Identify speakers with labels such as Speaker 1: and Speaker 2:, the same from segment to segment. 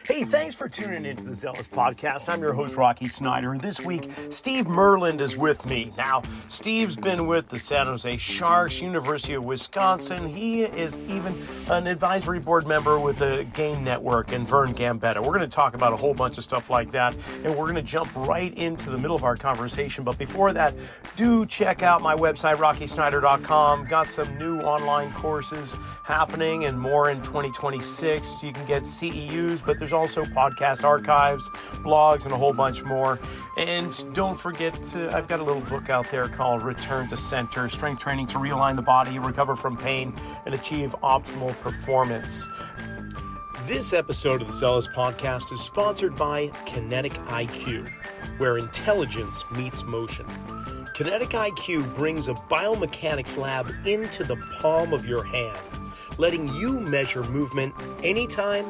Speaker 1: Hey, thanks for tuning into the Zelos Podcast. I'm your host, Rocky Snyder. This week, Steve Myrland is with me. Now, Steve's been with the San Jose Sharks, University of Wisconsin. He is even an advisory board member with the Game Network and Vern Gambetta. We're going to talk about a whole bunch of stuff like that, and we're going to jump right into the middle of our conversation. But before that, do check out my website, rockysnyder.com. Got some new online courses happening and more in 2026. You can get CEUs, but there's also podcast archives, blogs, and a whole bunch more. And don't forget, I've got a little book out there called Return to Center, Strength Training to Realign the Body, Recover from Pain, and Achieve Optimal Performance. This episode of the Zelos Podcast is sponsored by Kinetic IQ, where intelligence meets motion. Kinetic IQ brings a biomechanics lab into the palm of your hand, letting you measure movement anytime,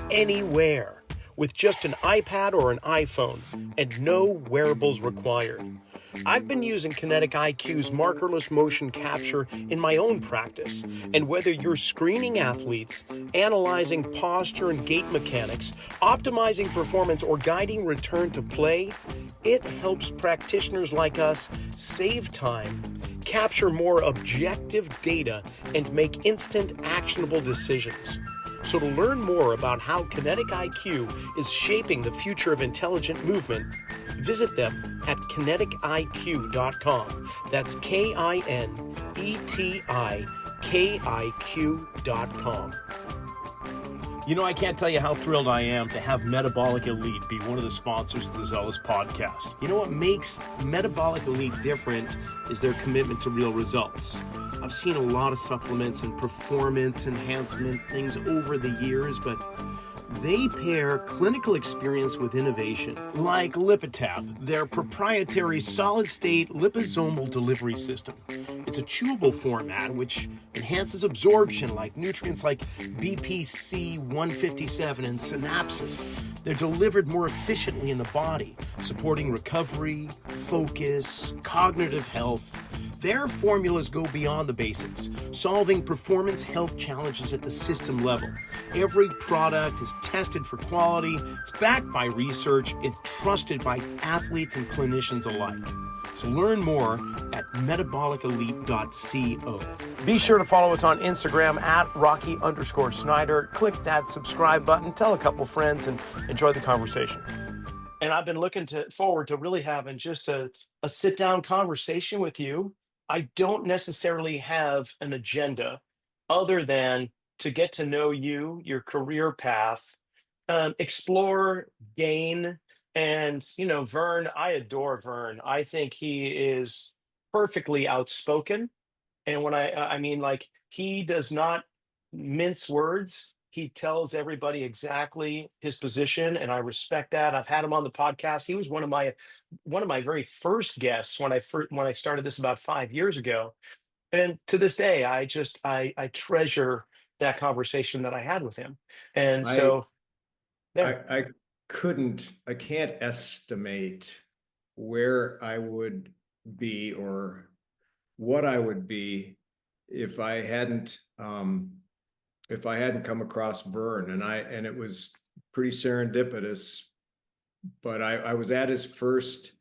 Speaker 1: anywhere, with just an iPad or an iPhone, and no wearables required. I've been using Kinetic IQ's markerless motion capture in my own practice, and whether you're screening athletes, analyzing posture and gait mechanics, optimizing performance, or guiding return to play, it helps practitioners like us save time, capture more objective data, and make instant actionable decisions. So to learn more about how Kinetic IQ is shaping the future of intelligent movement, visit them at kinetikiq.com. That's KINETIKIQ.com. You know, I can't tell you how thrilled I am to have Metabolic Elite be one of the sponsors of the Zelos Podcast. You know what makes Metabolic Elite different is their commitment to real results. I've seen a lot of supplements and performance enhancement things over the years, but they pair clinical experience with innovation, like Lipitab, their proprietary solid-state liposomal delivery system. It's a chewable format which enhances absorption, like nutrients like BPC 157 and synapses. They're delivered more efficiently in the body, supporting recovery, focus, cognitive health. Their formulas go beyond the basics, solving performance health challenges at the system level. Every product is tested for quality, it's backed by research, it's trusted by athletes and clinicians alike. So learn more at metabolicelite.co. Be sure to follow us on Instagram at Rocky_Snyder. Click that subscribe button, tell a couple friends, and enjoy the conversation. And I've been looking forward to really having just a sit-down conversation with you. I don't necessarily have an agenda other than to get to know you, your career path, explore, gain, and, Vern, I adore Vern. I think he is perfectly outspoken. And when I mean, like, he does not mince words. He tells everybody exactly his position, and I respect that. I've had him on the podcast. He was one of my very first guests when I started this about 5 years ago. And to this day, I treasure that conversation that I had with him. And
Speaker 2: I
Speaker 1: so there.
Speaker 2: I can't estimate where I would be or what I would be if I hadn't come across Vern, and it was pretty serendipitous, but I was at his first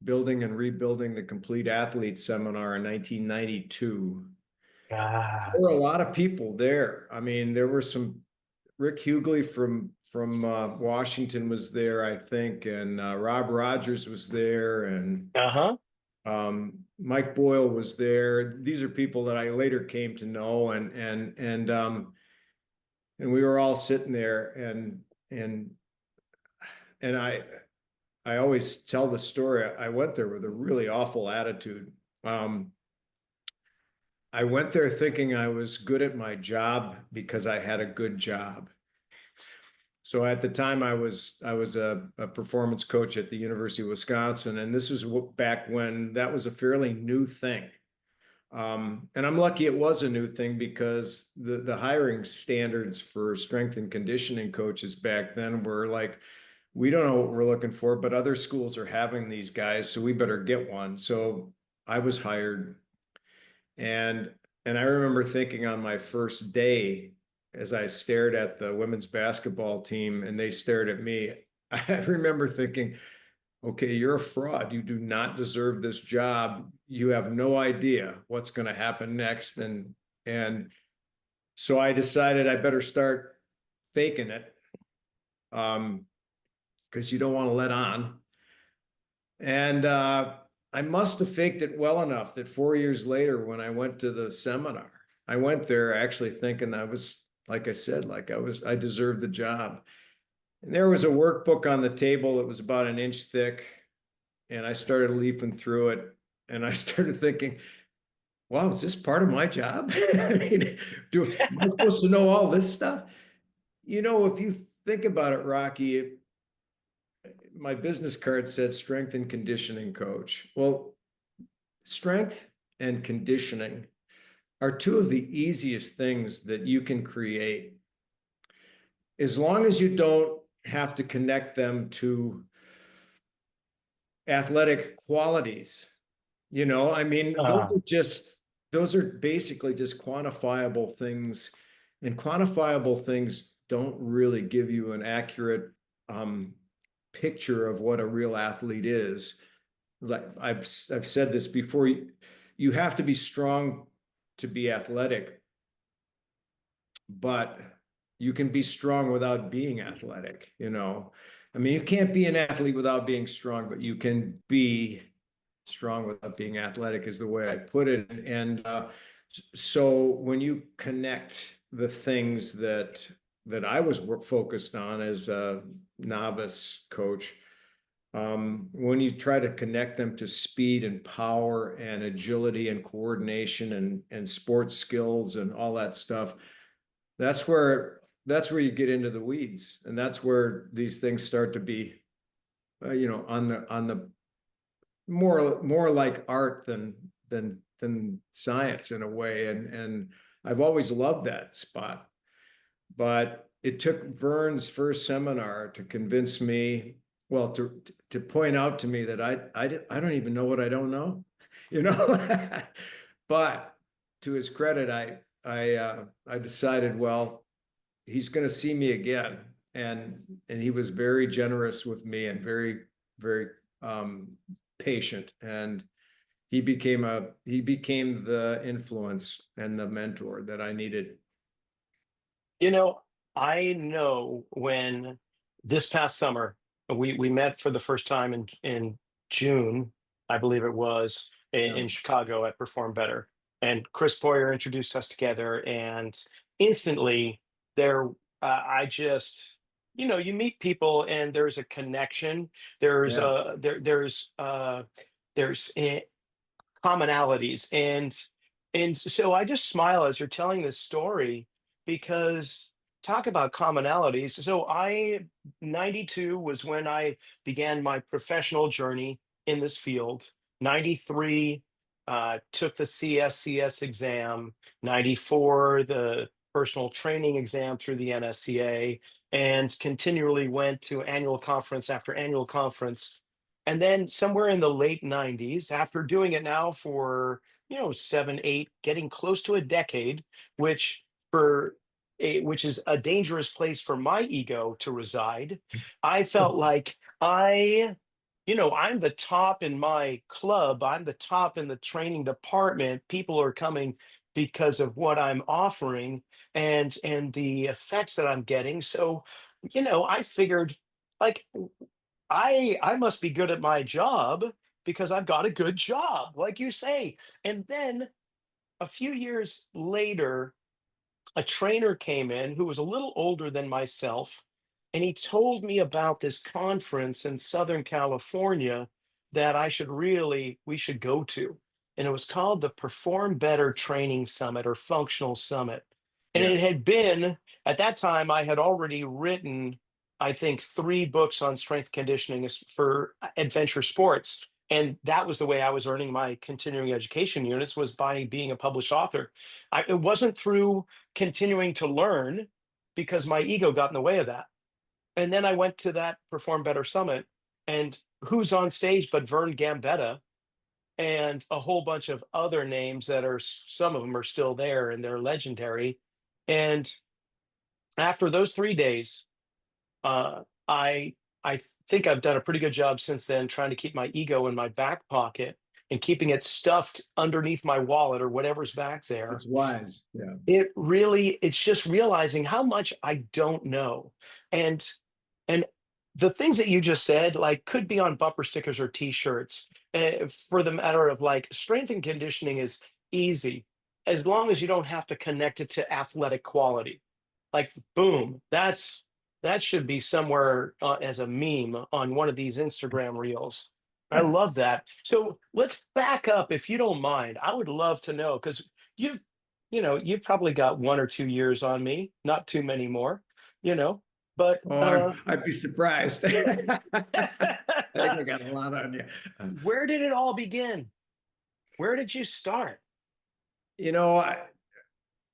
Speaker 2: Building and Rebuilding the Complete Athlete seminar in 1992.
Speaker 1: Ah,
Speaker 2: There were a lot of people there. I mean, there were some. Rick Hughley from Washington was there, I think, and Rob Rogers was there, and
Speaker 1: uh-huh.
Speaker 2: Mike Boyle was there. These are people that I later came to know, and we were all sitting there, and I always tell the story. I went there with a really awful attitude. I went there thinking I was good at my job because I had a good job. So at the time I was a performance coach at the University of Wisconsin, and this was back when that was a fairly new thing. And I'm lucky it was a new thing, because the hiring standards for strength and conditioning coaches back then were like, we don't know what we're looking for, but other schools are having these guys, so we better get one. So I was hired. And I remember thinking on my first day, as I stared at the women's basketball team and they stared at me, I remember thinking, okay, you're a fraud. You do not deserve this job. You have no idea what's going to happen next. And so I decided I better start faking it, because you don't want to let on. And I must have faked it well enough that 4 years later, when I went to the seminar, I went there actually thinking I was, like I said, I deserved the job. And there was a workbook on the table that was about an inch thick. And I started leafing through it. And I started thinking, wow, is this part of my job? I mean, am I supposed to know all this stuff? If you think about it, Rocky, if my business card said strength and conditioning coach. Well, strength and conditioning are two of the easiest things that you can create, as long as you don't have to connect them to athletic qualities. I mean,
Speaker 1: Uh,
Speaker 2: those are basically just quantifiable things, and quantifiable things don't really give you an accurate picture of what a real athlete is. Like I've said this before, you have to be strong to be athletic, but you can be strong without being athletic. I mean, you can't be an athlete without being strong, but you can be strong without being athletic, is the way I put it. And so when you connect the things that I was focused on as a novice coach, when you try to connect them to speed and power and agility and coordination and sports skills and all that stuff, that's where you get into the weeds, and that's where these things start to be, on the more like art than science in a way. And I've always loved that spot, but it took Vern's first seminar to convince me, well, to point out to me that I don't even know what I don't know, you know. But to his credit, I decided, well, he's going to see me again, and he was very generous with me and very, very patient, and he became the influence and the mentor that I needed.
Speaker 1: you know, I know when this past summer we met for the first time in June, I believe it was
Speaker 2: Yeah,
Speaker 1: in Chicago at Perform Better, and Chris Boyer introduced us together, and instantly there, I just, you meet people and there's a connection. There's
Speaker 2: yeah.
Speaker 1: a there's commonalities, and so I just smile as you're telling this story, because talk about commonalities. So I 92 was when I began my professional journey in this field. 93 took the CSCS exam. 94 the personal training exam through the NSCA, and continually went to annual conference after annual conference. And then somewhere in the late 90s, after doing it now for, 7, 8, getting close to a decade, which which is a dangerous place for my ego to reside, I felt like I'm the top in my club. I'm the top in the training department. People are coming because of what I'm offering and the effects that I'm getting. So, I figured, like, I must be good at my job because I've got a good job, like you say. And then a few years later, a trainer came in who was a little older than myself, and he told me about this conference in Southern California that we should go to. And it was called the Perform Better Training Summit, or Functional Summit. And
Speaker 2: Yeah.
Speaker 1: it had been, at that time, I had already written, I think, 3 books on strength conditioning for adventure sports. And that was the way I was earning my continuing education units, was by being a published author. It wasn't through continuing to learn, because my ego got in the way of that. And then I went to that Perform Better Summit, and who's on stage but Vern Gambetta and a whole bunch of other names that some of them are still there and they're legendary. And after those 3 days, I think I've done a pretty good job since then trying to keep my ego in my back pocket and keeping it stuffed underneath my wallet or whatever's back there.
Speaker 2: It's wise. Yeah.
Speaker 1: It's just realizing how much I don't know. And and the things that you just said, like, could be on bumper stickers or t-shirts. For the matter of, like, strength and conditioning is easy as long as you don't have to connect it to athletic quality. Like, boom, that should be somewhere as a meme on one of these Instagram reels. I love that. So let's back up if you don't mind. I would love to know because you've you've probably got 1 or 2 years on me, not too many more, you know. But
Speaker 2: Oh, I'd be surprised. I think I got a lot on you.
Speaker 1: where did it all begin? Where did you start?
Speaker 2: You know,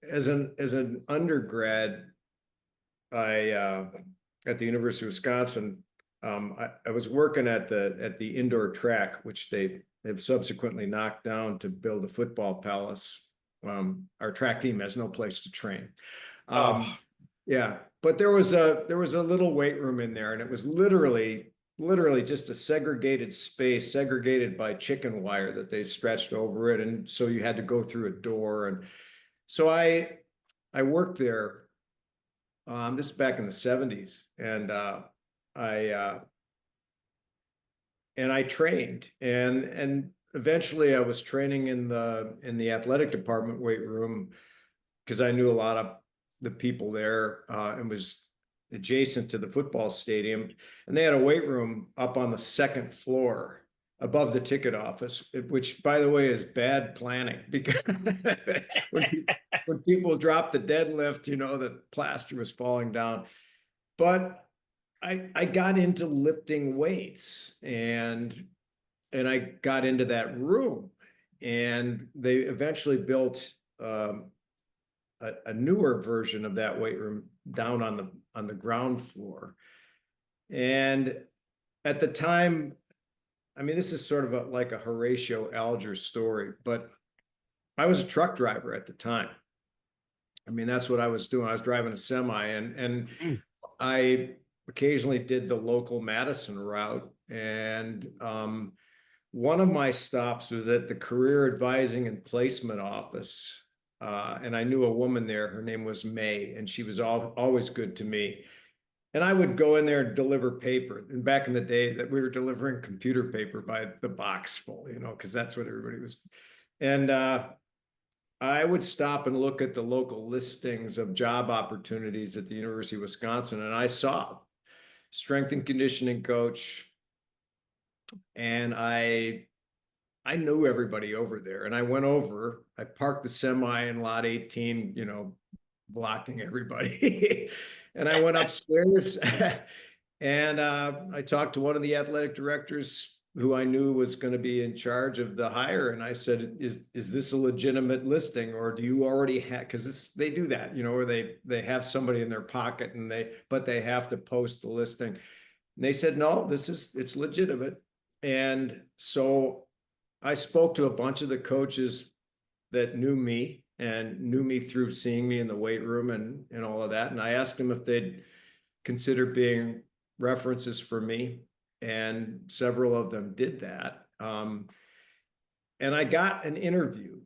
Speaker 2: as an undergrad, I at the University of Wisconsin, I was working at the indoor track, which they have subsequently knocked down to build a football palace. Our track team has no place to train.
Speaker 1: Oh,
Speaker 2: Yeah, but there was a little weight room in there, and it was literally just a segregated space, segregated by chicken wire that they stretched over it, and so you had to go through a door. And so I worked there. This is back in the 70s, and I uh, I trained, and eventually I was training in the athletic department weight room because I knew a lot of the people there, and was adjacent to the football stadium. And they had a weight room up on the second floor above the ticket office, which, by the way, is bad planning because when people drop the deadlift, the plaster was falling down. But I got into lifting weights, and I got into that room, and they eventually built a newer version of that weight room down on the ground floor. And at the time, I mean, this is sort of like a Horatio Alger story, but I was a truck driver at the time. I mean, that's what I was doing. I was driving a semi, and
Speaker 1: mm,
Speaker 2: I occasionally did the local Madison route. And one of my stops was at the Career Advising and Placement Office. And I knew a woman there. Her name was May, and she was always good to me. And I would go in there and deliver paper. And back in the day, that we were delivering computer paper by the box full, because that's what everybody was. And I would stop and look at the local listings of job opportunities at the University of Wisconsin, and I saw strength and conditioning coach, and I knew everybody over there. And I went over, I parked the semi in lot 18, blocking everybody. And I went upstairs and I talked to one of the athletic directors who I knew was going to be in charge of the hire. And I said, is this a legitimate listing, or do you already have, because they do that, where they have somebody in their pocket, but they have to post the listing. And they said, no, it's legitimate. And so I spoke to a bunch of the coaches that knew me and knew me through seeing me in the weight room and all of that. And I asked them if they'd consider being references for me. And several of them did that. And I got an interview.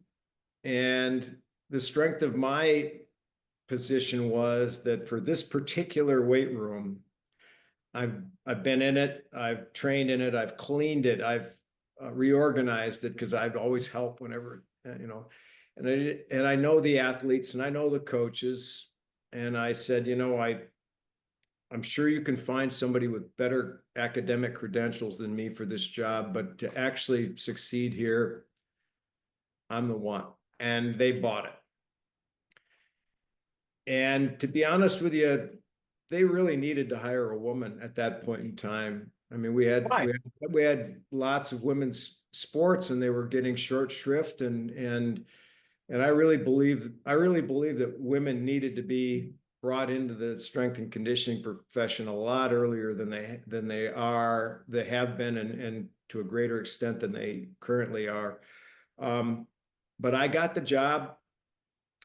Speaker 2: And the strength of my position was that for this particular weight room, I've been in it, I've trained in it, I've cleaned it, I've reorganized it because I've always helped whenever, and I know the athletes and I know the coaches. And I said, I'm sure you can find somebody with better academic credentials than me for this job, but to actually succeed here, I'm the one. And they bought it. And to be honest with you, they really needed to hire a woman at that point in time. I mean,
Speaker 1: right.
Speaker 2: we had lots of women's sports, and they were getting short shrift, and I really believe that women needed to be brought into the strength and conditioning profession a lot earlier than they have been, and to a greater extent than they currently are. But I got the job,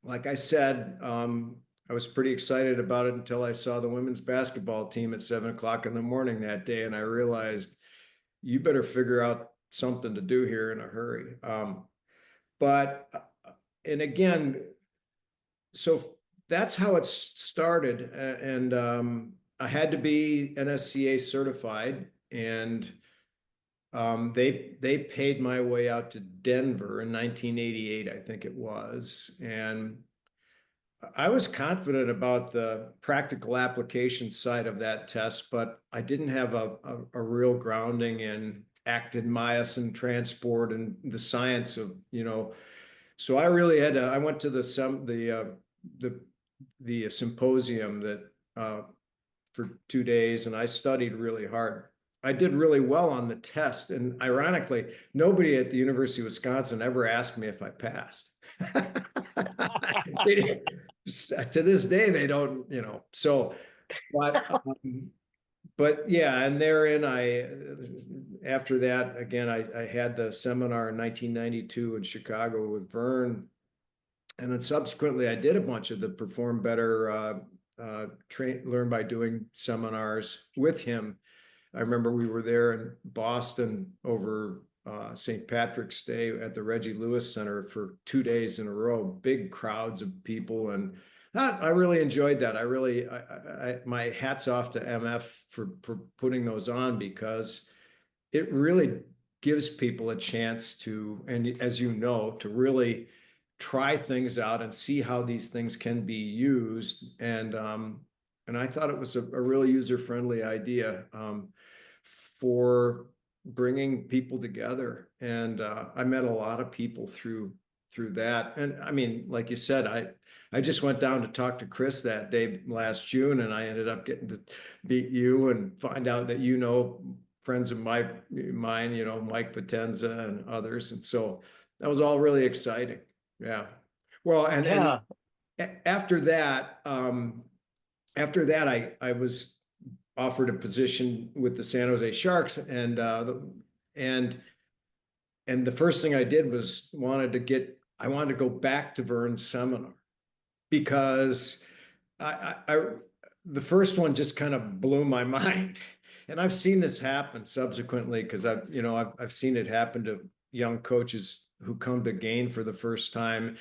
Speaker 2: like I said, I was pretty excited about it until I saw the women's basketball team at 7 o'clock in the morning that day. And I realized you better figure out something to do here in a hurry. But, and again, so that's how it started. And I had to be NSCA certified, and they paid my way out to Denver in 1988, I think it was. And I was confident about the practical application side of that test, but I didn't have a real grounding in actin myosin transport and the science of, so I really had to, I went to the symposium that for 2 days, and I studied really hard. I did really well on the test, and ironically, nobody at the University of Wisconsin ever asked me if I passed. To this day, they don't, so, but yeah, and therein after that, again, I had the seminar in 1992 in Chicago with Vern. And then subsequently, I did a bunch of the Perform Better, Learn by Doing seminars with him. I remember we were there in Boston over St. Patrick's Day at the Reggie Lewis Center for 2 days in a row, big crowds of people. And I really enjoyed that. My hat's off to MF for putting those on, because it really gives people a chance to, and as you know, to really try things out and see how these things can be used. And I thought it was a really user-friendly idea for bringing people together. And I met a lot of people through that. And I mean, like you said, I just went down to talk to Chris that day last June, and I ended up getting to meet you and find out that friends of mine, Mike Potenza and others. And so that was all really exciting. Yeah. Well, and after that, I was offered a position with the San Jose Sharks, and the first thing I did was I wanted to go back to Vern's seminar, because the first one just kind of blew my mind. And I've seen this happen subsequently, because I've seen it happen to young coaches who come to Gain for the first time,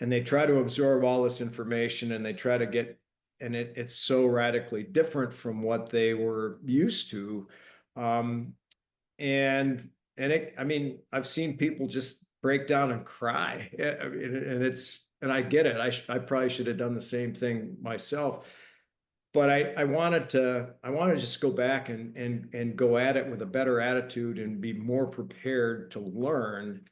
Speaker 2: and they try to absorb all this information, and they try to get, and it's so radically different from what they were used to. And I mean, I've seen people just break down and cry, and I get it. I probably should have done the same thing myself, but I wanted to just go back and go at it with a better attitude and be more prepared to learn.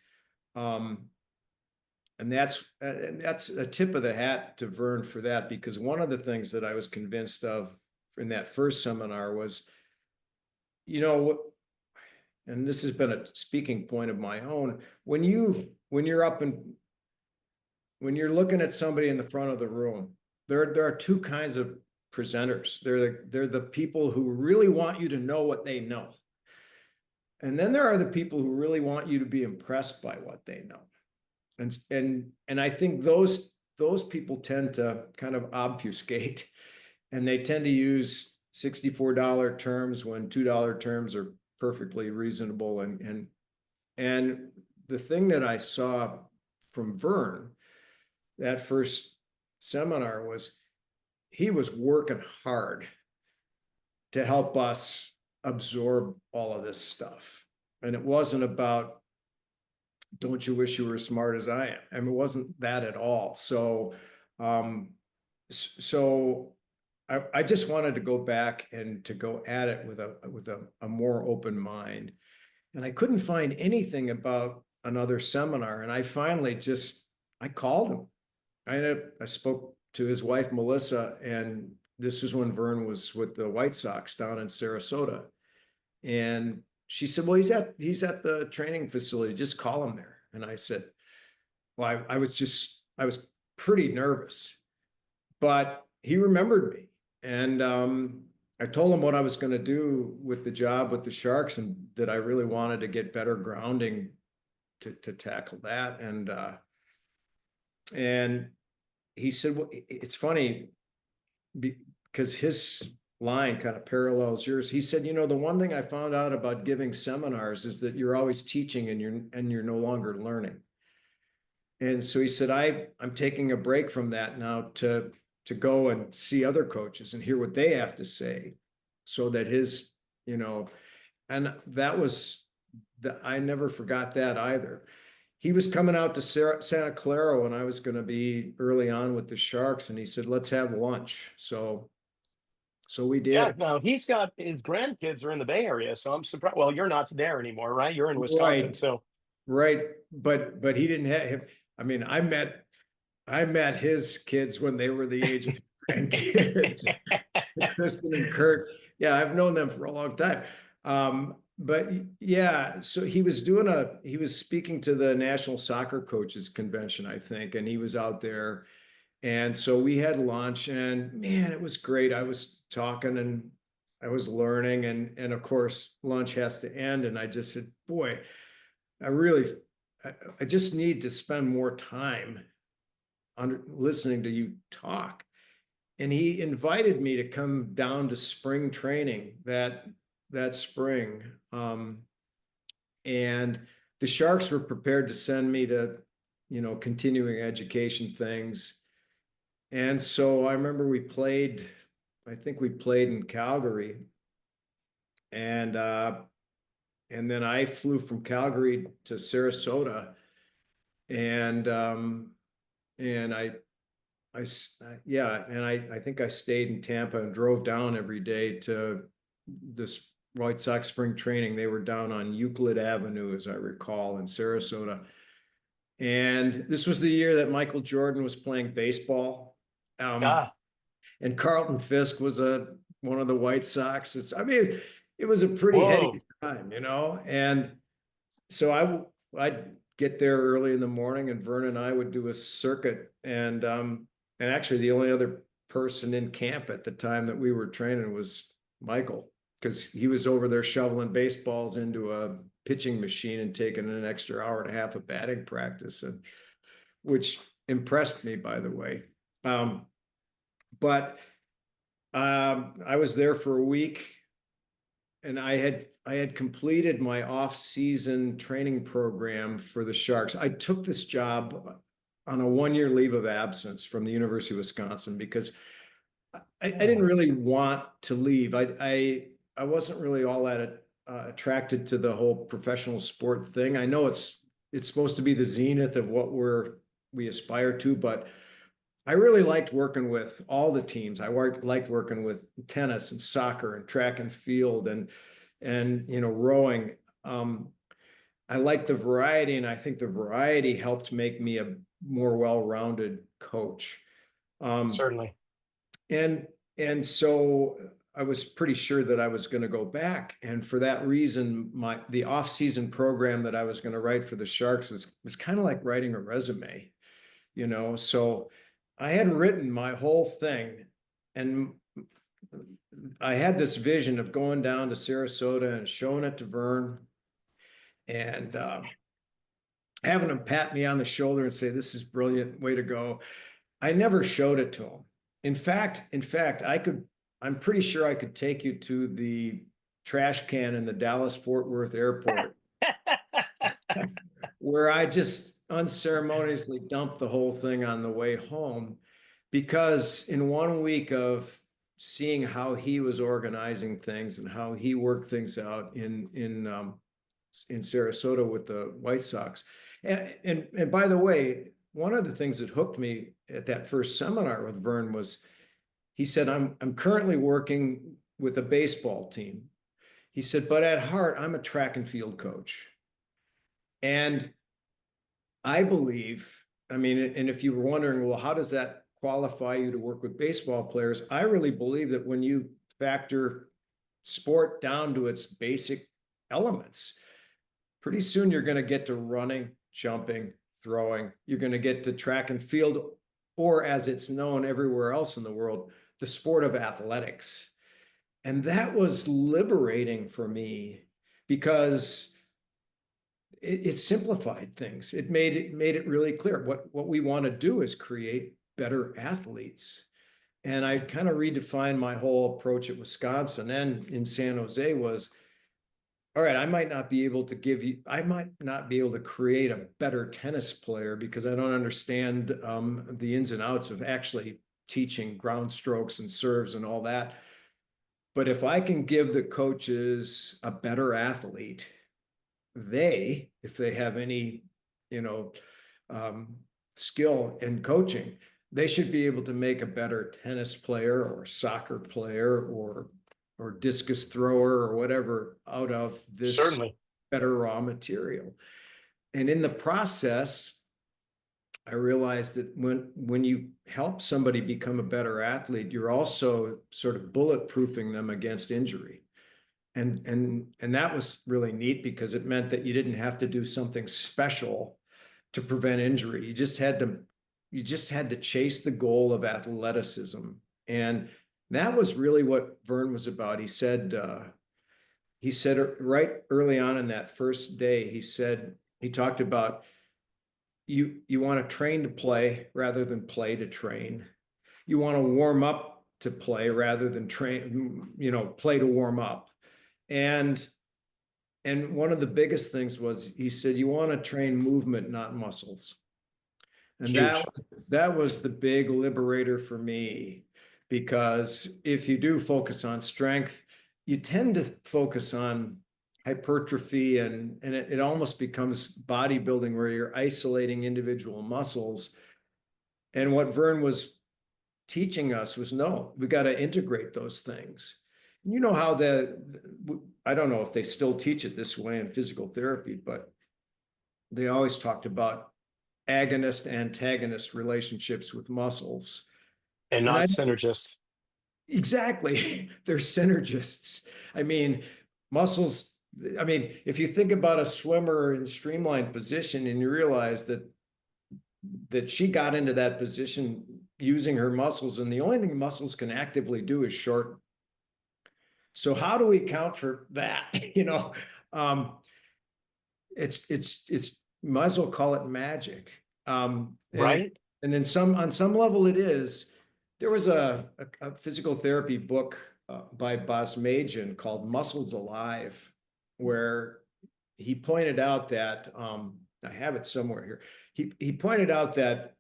Speaker 2: And that's a tip of the hat to Vern for that, because one of the things that I was convinced of in that first seminar was, and this has been a speaking point of my own, when you're looking at somebody in the front of the room, there are two kinds of presenters. They're the people who really want you to know what they know. And then there are the people who really want you to be impressed by what they know. And I think those people tend to kind of obfuscate, and they tend to use $64 terms when $2 terms are perfectly reasonable. And the thing that I saw from Vern that first seminar was he was working hard to help us absorb all of this stuff. And it wasn't about, don't you wish you were as smart as I am? I mean, it wasn't that at all. So, I just wanted to go back and to go at it with a more open mind. And I couldn't find anything about another seminar. And I finally I called him. I spoke to his wife, Melissa, and this was when Vern was with the White Sox down in Sarasota. And she said, well, he's at the training facility, just call him there. And I said, well, I was pretty nervous, but he remembered me. And I told him what I was going to do with the job with the Sharks, and that I really wanted to get better grounding to tackle that. And he said, well, it's funny because his line kind of parallels yours. He said, the one thing I found out about giving seminars is that you're always teaching and you're no longer learning. And so he said, I'm taking a break from that now to go and see other coaches and hear what they have to say, so that his, and that was I never forgot that either. He was coming out to Santa Clara when I was going to be early on with the Sharks, and he said, let's have lunch. So we
Speaker 1: Yeah,
Speaker 2: did.
Speaker 1: now he's got his grandkids are in the Bay Area, so I'm surprised. Well, you're not there anymore, right? You're in Wisconsin,
Speaker 2: Right,
Speaker 1: so
Speaker 2: right. But he didn't have him. I mean, I met his kids when they were the age of grandkids. Kristen and Kurt. Yeah, I've known them for a long time. But yeah, so he was speaking to the National Soccer Coaches Convention, I think, and he was out there. And so we had lunch, and man, it was great. I was talking and I was learning, and of course, lunch has to end. And I just said, boy, I really, I just need to spend more time listening to you talk. And he invited me to come down to spring training that spring. And the Sharks were prepared to send me to, continuing education things. And so I remember I think we played in Calgary. And then I flew from Calgary to Sarasota, and and I yeah, and I think I stayed in Tampa and drove down every day to this White Sox spring training. They were down on Euclid Avenue, as I recall, in Sarasota. And this was the year that Michael Jordan was playing baseball.
Speaker 1: ah,
Speaker 2: And Carlton Fisk was one of the White Sox. I mean, it was a pretty
Speaker 1: whoa,
Speaker 2: heady time, And so I'd get there early in the morning, and Vern and I would do a circuit. And actually, the only other person in camp at the time that we were training was Michael, because he was over there shoveling baseballs into a pitching machine and taking an extra hour and a half of batting practice, and which impressed me, by the way. But I was there for a week, and I had completed my off-season training program for the Sharks. I took this job on a 1-year leave of absence from the University of Wisconsin because I didn't really want to leave. I wasn't really all that attracted to the whole professional sport thing. I know it's supposed to be the zenith of what we aspire to, but I really liked working with all the teams. I liked working with tennis and soccer and track and field and rowing. I liked the variety, and I think the variety helped make me a more well-rounded coach.
Speaker 1: certainly.
Speaker 2: And so I was pretty sure that I was going to go back, and for that reason, the off-season program that I was going to write for the Sharks was kind of like writing a resume, So I had written my whole thing, and I had this vision of going down to Sarasota and showing it to Vern, and having him pat me on the shoulder and say, "This is brilliant, way to go." I never showed it to him. In fact, I'm pretty sure I could take you to the trash can in the Dallas Fort Worth airport where I just unceremoniously dumped the whole thing on the way home, because in 1 week of seeing how he was organizing things and how he worked things out in Sarasota with the White Sox. And by the way, one of the things that hooked me at that first seminar with Vern was he said, I'm currently working with a baseball team. He said, but at heart, I'm a track and field coach. And I believe, and if you were wondering, well, how does that qualify you to work with baseball players? I really believe that when you factor sport down to its basic elements, pretty soon you're going to get to running, jumping, throwing. You're going to get to track and field, or as it's known everywhere else in the world, the sport of athletics. And that was liberating for me because it simplified things. It made it really clear. What we want to do is create better athletes. And I kind of redefined my whole approach at Wisconsin and in San Jose was, all right, I might not be able to create a better tennis player because I don't understand the ins and outs of actually teaching ground strokes and serves and all that. But if I can give the coaches a better athlete, if they have any, skill in coaching, they should be able to make a better tennis player or soccer player or discus thrower or whatever out of this
Speaker 1: Certainly.
Speaker 2: better raw material. And in the process, I realized that when you help somebody become a better athlete, you're also sort of bulletproofing them against injury. And that was really neat because it meant that you didn't have to do something special to prevent injury. You just had to chase the goal of athleticism. And that was really what Vern was about. He said right early on in that first day, he talked about you want to train to play rather than play to train. You want to warm up to play rather than play to warm up. And one of the biggest things was, he said, you want to train movement, not muscles. And
Speaker 1: Huge.
Speaker 2: that was the big liberator for me, because if you do focus on strength, you tend to focus on hypertrophy and it almost becomes bodybuilding where you're isolating individual muscles. And what Vern was teaching us was, no, we got to integrate those things. You know how I don't know if they still teach it this way in physical therapy, but they always talked about agonist-antagonist relationships with muscles.
Speaker 1: And not synergists.
Speaker 2: Exactly. They're synergists. I mean, muscles, if you think about a swimmer in streamlined position and you realize that she got into that position using her muscles, and the only thing muscles can actively do is shorten. So how do we account for that? It's might as well call it magic.
Speaker 1: Right.
Speaker 2: And on some level it is. There was a physical therapy book by Bosmajian called Muscles Alive, where he pointed out that, I have it somewhere here. He pointed out that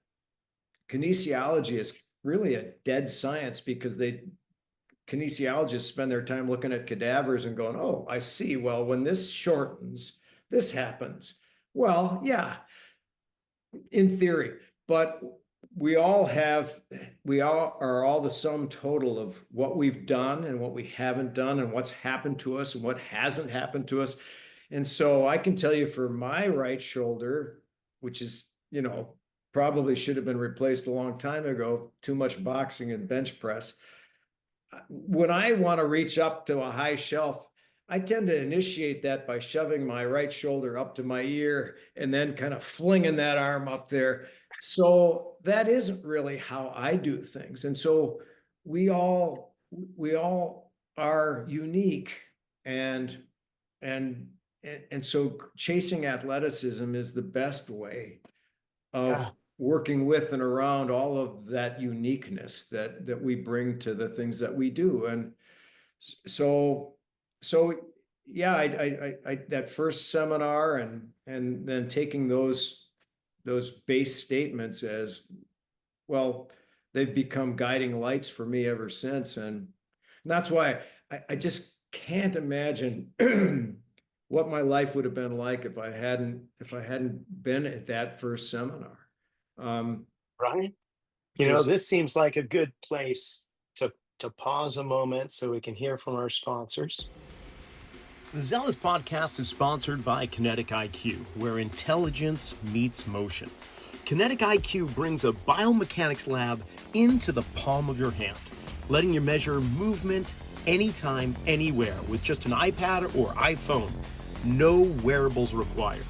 Speaker 2: kinesiology is really a dead science because kinesiologists spend their time looking at cadavers and going, oh, I see. Well, when this shortens, this happens. Well, yeah, in theory, but we all are all the sum total of what we've done and what we haven't done and what's happened to us and what hasn't happened to us. And so I can tell you for my right shoulder, which is, probably should have been replaced a long time ago, too much boxing and bench press. When I want to reach up to a high shelf, I tend to initiate that by shoving my right shoulder up to my ear and then kind of flinging that arm up there. So that isn't really how I do things. And so we all are unique, and so chasing athleticism is the best way of working with and around all of that uniqueness that we bring to the things that we do. And so yeah, I that first seminar and then taking those base statements as well, they've become guiding lights for me ever since. And that's why I just can't imagine what my life would have been like if I hadn't been at that first seminar.
Speaker 1: Right. This seems like a good place to pause a moment so we can hear from our sponsors. The Zelos Podcast is sponsored by Kinetic IQ, where intelligence meets motion. Kinetic IQ brings a biomechanics lab into the palm of your hand, letting you measure movement anytime, anywhere with just an iPad or iPhone. No wearables required.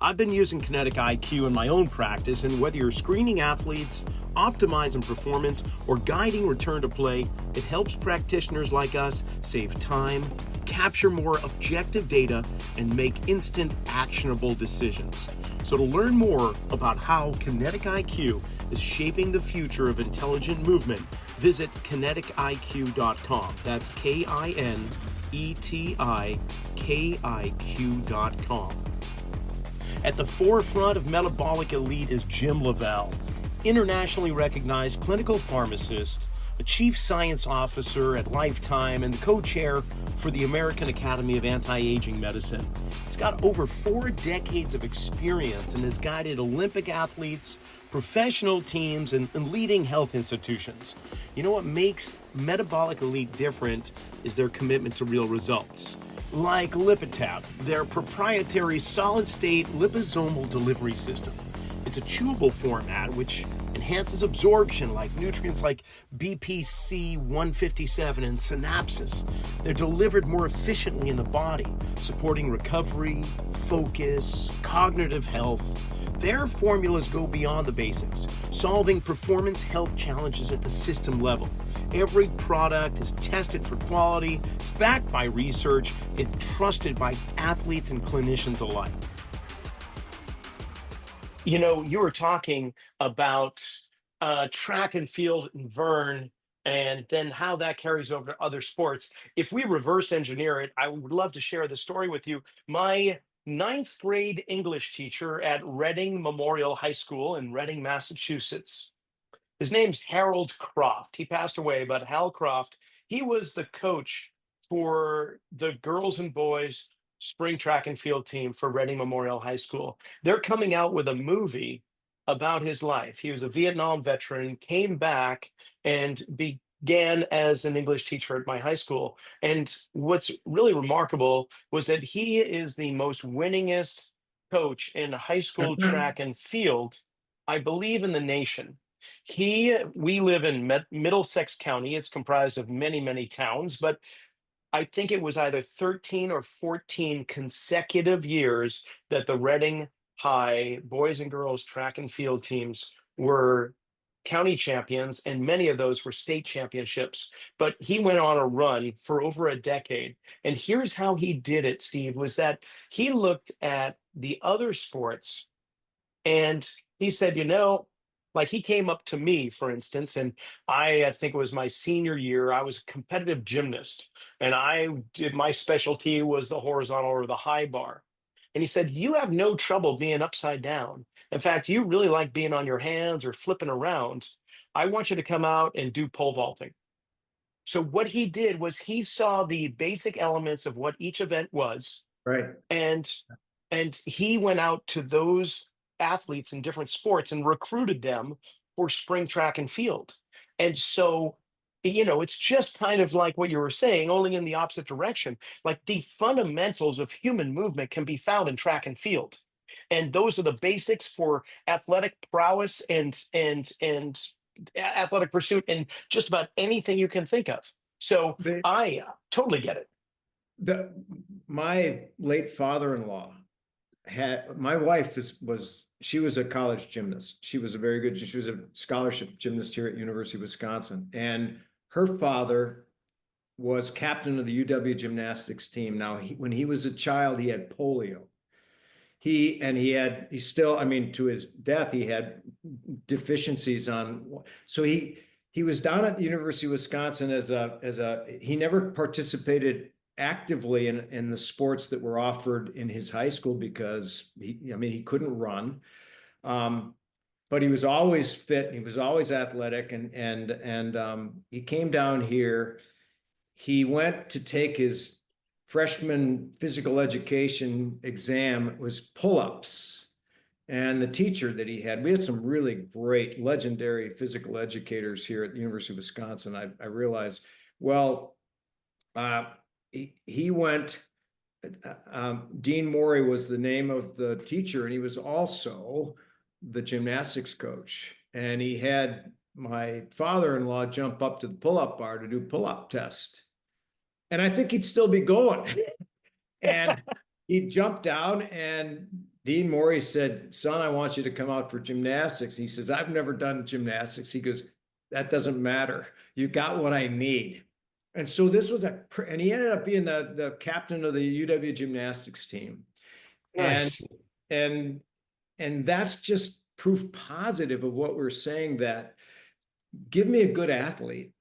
Speaker 1: I've been using Kinetic IQ in my own practice, and whether you're screening athletes, optimizing performance, or guiding return to play, it helps practitioners like us save time, capture more objective data, and make instant actionable decisions. So to learn more about how Kinetic IQ is shaping the future of intelligent movement, visit kinetikiq.com. That's KINETIKIQ.com. At the forefront of metabolic elite is Jim Lavelle, internationally recognized clinical pharmacist, a chief science officer at Lifetime, and the co-chair for the American Academy of Anti-Aging Medicine. He's got over 4 decades of experience and has guided Olympic athletes, professional teams, and leading health institutions. You know what makes Metabolic Elite different is their commitment to real results. Like Lipitab, their proprietary solid-state liposomal delivery system. It's a chewable format which enhances absorption like nutrients like BPC 157 and synapses. They're delivered more efficiently in the body, supporting recovery, focus, cognitive health. Their formulas go beyond the basics, solving performance health challenges at the system level. Every product is tested for quality, it's backed by research, and trusted by athletes and clinicians alike. You know, you were talking about track and field and Vern, and then how that carries over to other sports. If we reverse engineer it, I would love to share the story with you. My ninth grade English teacher at Reading Memorial High School in Reading, Massachusetts. His name's Harold Croft. He passed away, but Hal Croft, he was the coach for the girls and boys spring track and field team for Reading Memorial High School. They're coming out with a movie about his life. He was a Vietnam veteran, came back, and began as an English teacher at my high school. And what's really remarkable was that he is the most winningest coach in high school track and field, I believe, in the nation. We live in Middlesex County. It's comprised of many, many towns, but I think it was either 13 or 14 consecutive years that the Reading High boys and girls track and field teams were county champions, and many of those were state championships. But he went on a run for over a decade. And here's how he did it, Steve, was that he looked at the other sports and he said, you know, like he came up to me, for instance, and I think it was my senior year. I was a competitive gymnast, and my specialty was the horizontal or the high bar. And he said, you have no trouble being upside down. In fact, you really like being on your hands or flipping around. I want you to come out and do pole vaulting. So what he did was he saw the basic elements of what each event was,
Speaker 2: Right.
Speaker 1: and he went out to those athletes in different sports and recruited them for spring track and field. And so, you know, it's just kind of like what you were saying, only in the opposite direction. Like the fundamentals of human movement can be found in track and field. And those are the basics for athletic prowess and athletic pursuit and just about anything you can think of. So I totally get it.
Speaker 2: My late father-in-law my wife she was a college gymnast. She was a scholarship gymnast here at University of Wisconsin. And her father was captain of the UW gymnastics team. Now, when he was a child, he had polio. He still, I mean, to his death, he had deficiencies so he was down at the University of Wisconsin he never participated actively in the sports that were offered in his high school because he couldn't run, but he was always fit and he was always athletic, and he came down here. He went to take his freshman physical education exam. It was pull-ups, and the teacher that we had some really great legendary physical educators here at the University of Wisconsin. I realized, well, he went, Dean Morey was the name of the teacher, and he was also the gymnastics coach. And he had my father-in-law jump up to the pull-up bar to do pull-up test. And I think he'd still be going. And he jumped down, and Dean Morey said, son, I want you to come out for gymnastics. He says, I've never done gymnastics. He goes, that doesn't matter. You got what I need. And so this was and he ended up being the captain of the UW gymnastics team.
Speaker 1: Nice.
Speaker 2: And that's just proof positive of what we're saying, that give me a good athlete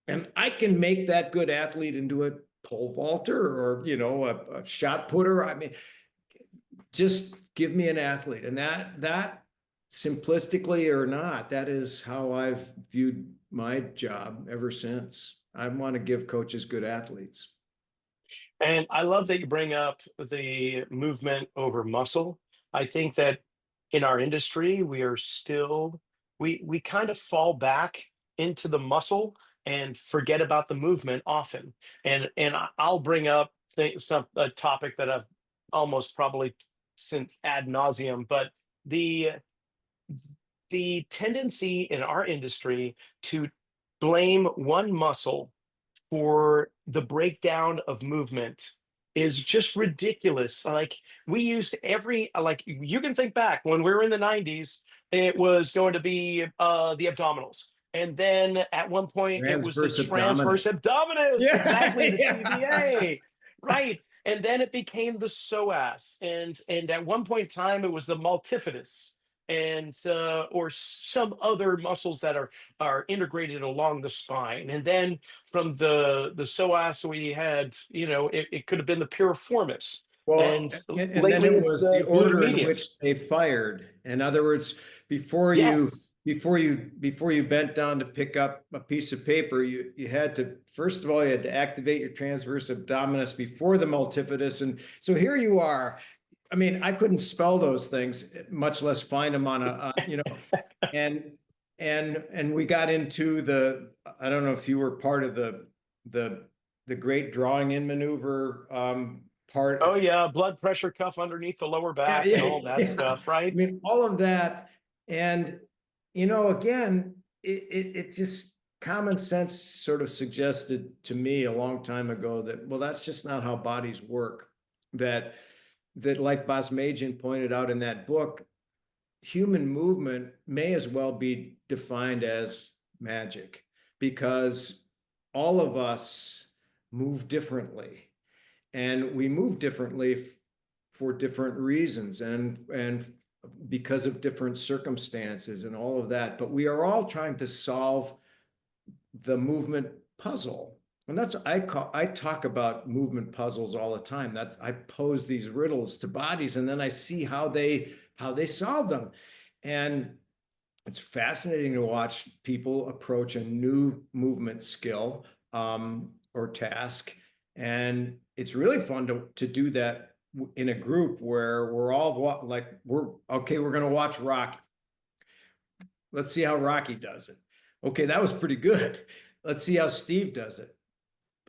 Speaker 2: and I can make that good athlete into a pole vaulter or, a shot putter. I mean, just give me an athlete. And that simplistically or not, that is how I've viewed my job ever since. I want to give coaches good athletes.
Speaker 1: And I love that you bring up the movement over muscle. I think that in our industry, we are still we kind of fall back into the muscle and forget about the movement often. I'll bring up a topic that I've almost probably since ad nauseum, but the the tendency in our industry to blame one muscle for the breakdown of movement is just ridiculous. Like we used like you can think back when we were in the 90s, it was going to be the abdominals. And then at one point it was the
Speaker 2: Transverse
Speaker 1: transverse
Speaker 2: abdominis.
Speaker 1: abdominis,
Speaker 2: Yeah,
Speaker 1: exactly the
Speaker 2: yeah.
Speaker 1: TVA. Right. And then it became the psoas. And at one point in time it was the multifidus and or some other muscles that are integrated along the spine. And then from the psoas we had, it could have been the piriformis.
Speaker 2: Well,
Speaker 1: And
Speaker 2: and then
Speaker 1: lately
Speaker 2: it
Speaker 1: it's
Speaker 2: was the
Speaker 1: the
Speaker 2: order in
Speaker 1: gluteus
Speaker 2: which they fired. In other words, before you
Speaker 1: Yes.
Speaker 2: before you before you bent down to pick up a piece of paper, you had to, first of all, you had to activate your transverse abdominis before the multifidus. And so here you are. I mean, I couldn't spell those things, much less find them on and and we got into I don't know if you were part of the the great drawing in maneuver
Speaker 1: Oh
Speaker 2: part.
Speaker 1: yeah, blood pressure cuff underneath the lower
Speaker 2: Yeah,
Speaker 1: back and
Speaker 2: yeah,
Speaker 1: all that
Speaker 2: yeah.
Speaker 1: stuff,
Speaker 2: I
Speaker 1: right?
Speaker 2: mean, all of that. And, again, it just common sense sort of suggested to me a long time ago that, well, that's just not how bodies work. That like Bosmajian pointed out in that book, human movement may as well be defined as magic because all of us move differently and we move differently for different reasons and because of different circumstances and all of that. But we are all trying to solve the movement puzzle. And that's I talk about movement puzzles all the time. That's I pose these riddles to bodies and then I see how they solve them. And it's fascinating to watch people approach a new movement skill or task. And it's really fun to do that in a group where we're all like, we're going to watch Rocky. Let's see how Rocky does it. Okay, that was pretty good. Let's see how Steve does it.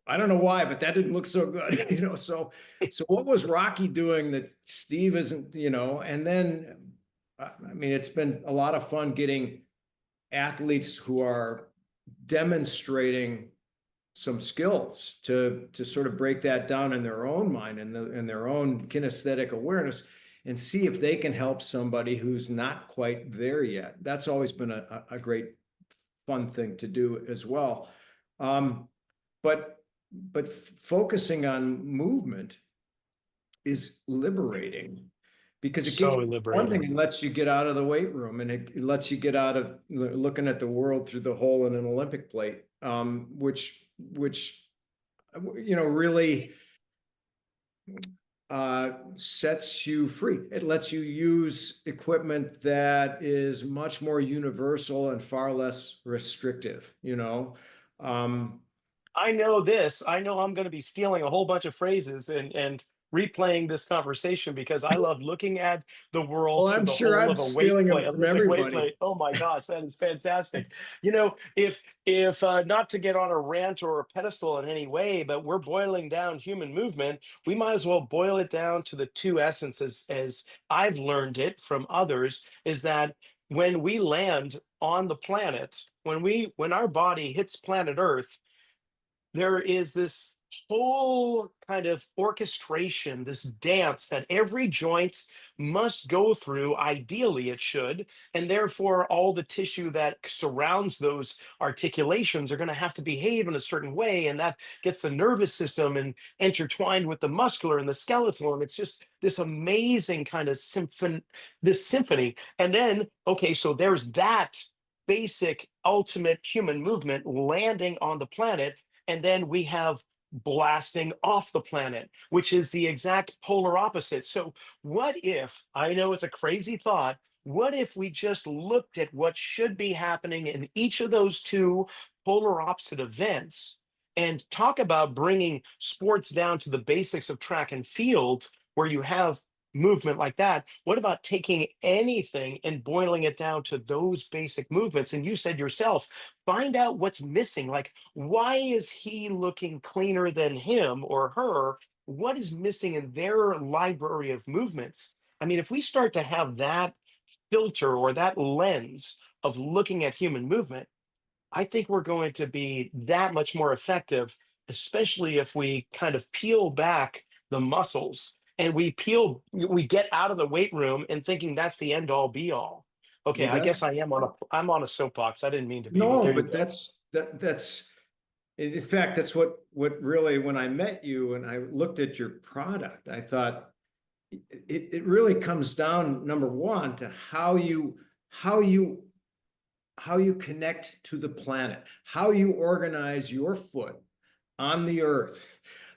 Speaker 2: I don't know why, but that didn't look so good. So what was Rocky doing that Steve isn't, and then, I mean, it's been a lot of fun getting athletes who are demonstrating some skills to sort of break that down in their own mind and in their own kinesthetic awareness and see if they can help somebody who's not quite there yet. That's always been a great fun thing to do as well. But focusing on movement is liberating because it
Speaker 1: So
Speaker 2: gets one thing,
Speaker 1: liberating.
Speaker 2: it lets you get out of the weight room and it lets you get out of looking at the world through the hole in an Olympic plate, which really sets you free. It lets you use equipment that is much more universal and far less restrictive.
Speaker 1: I know this. I know I'm going to be stealing a whole bunch of phrases and replaying this conversation because I love looking at the world
Speaker 2: Well,
Speaker 1: through
Speaker 2: I'm
Speaker 1: the
Speaker 2: sure
Speaker 1: hole
Speaker 2: I'm
Speaker 1: of a weight
Speaker 2: stealing
Speaker 1: plate,
Speaker 2: them from
Speaker 1: Olympic weight
Speaker 2: everybody.
Speaker 1: plate. Oh my gosh, that is fantastic. If not to get on a rant or a pedestal in any way, but we're boiling down human movement, we might as well boil it down to the two essences as I've learned it from others, is that when we land on the planet, when our body hits planet Earth, there is this whole kind of orchestration, this dance that every joint must go through. Ideally, it should. And therefore, all the tissue that surrounds those articulations are going to have to behave in a certain way. And that gets the nervous system and intertwined with the muscular and the skeletal. And it's just this amazing kind of symphony. And then, okay, so there's that basic ultimate human movement landing on the planet. And then we have blasting off the planet, which is the exact polar opposite. So, what if, I know it's a crazy thought, what if we just looked at what should be happening in each of those two polar opposite events and talk about bringing sports down to the basics of track and field where you have movement like that? What about taking anything and boiling it down to those basic movements? And you said yourself, find out what's missing. Like, why is he looking cleaner than him or her? What is missing in their library of movements? I mean, if we start to have that filter or that lens of looking at human movement, I think we're going to be that much more effective, especially if we kind of peel back the muscles and we get out of the weight room and thinking that's the end all be all. Okay,
Speaker 2: Well,
Speaker 1: I guess
Speaker 2: that's
Speaker 1: I'm on a soapbox. I didn't mean to be, but
Speaker 2: no,
Speaker 1: there you
Speaker 2: but
Speaker 1: go.
Speaker 2: that's in fact, that's what really, when I met you and I looked at your product, I thought it really comes down, number one, to how you connect to the planet, how you organize your foot on the earth.